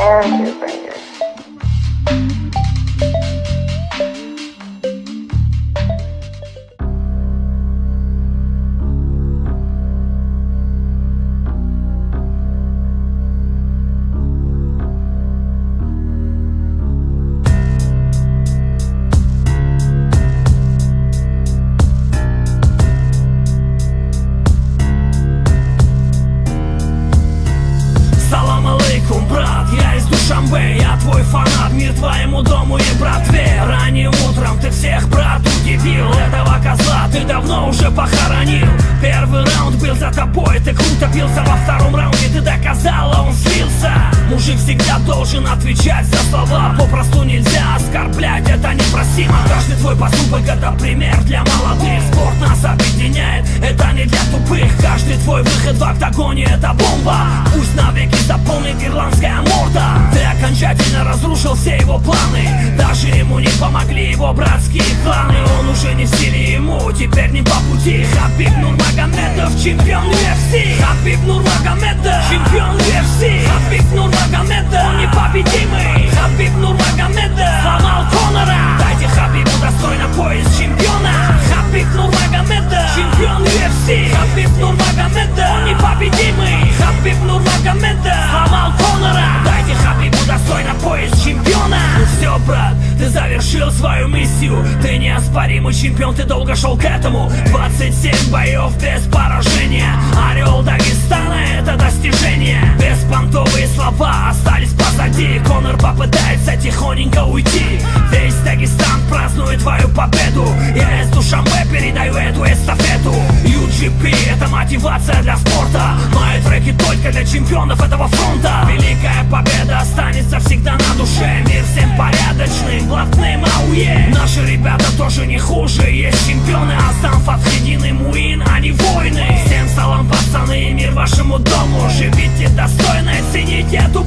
Energy Bringer. Брат, я из Душанбе, я твой фанат, мир твоему дому и братве. Ранним утром ты всех, брат, удивил. Этого козла ты давно уже похоронил. Первый раунд был за тобой, ты круто бился. Во втором раунде ты доказал, а он слился. Мужик всегда должен отвечать за слова. Попросту нельзя оскорблять, это непростимо. Каждый твой поступок это пример для молодых. Спорт нас объединяет, это не для тупых. Каждый твой выход в октагоне это бомба. Пусть навеки заполнит ирландская морда. Ты окончательно разрушил все его планы. Даже ему не помогли его братские кланы. Он уже не в силе, ему теперь не по пути. Хабиб Нурмагомедов, чемпион UFC. Хабиб Нурмагомедов, чемпион UFC. Хабиб Нурмагомедов, он непобедимый. Хабиб Нурмагомедов сломал Конора. Дайте Хабибу достойно пояс чемпиона. Хабиб Нурмагомедов, чемпион UFC. Хабиб Нурмагомедов, он непобедимый. Хабиб Нурмагомедов сломал Конора. Дайте Хабибу достойно пояс чемпиона. Ну все, брат, ты завершил свою миссию. Ты неоспоримый чемпион, ты долго шел к этому. 27 боев без поражения. Орел Дагестана — это достижение. Беспонтовые слова остались позади. Конор попытается тихоненько уйти. Весь Дагестан празднует твою победу. Я из Душанбе передаю эту эстафету. UGP — это мотивация для спорта. Мои треки только для чемпионов этого фронта. Великая победа останется всегда на душе. Мир всем порядочным, блатным, ауе. Наши ребята тоже не хуже. Есть чемпионы, Астан, Фатхедин и Муин, они воины. Всем салам, пацаны, и мир вашему дому. Живите достойно, цените эту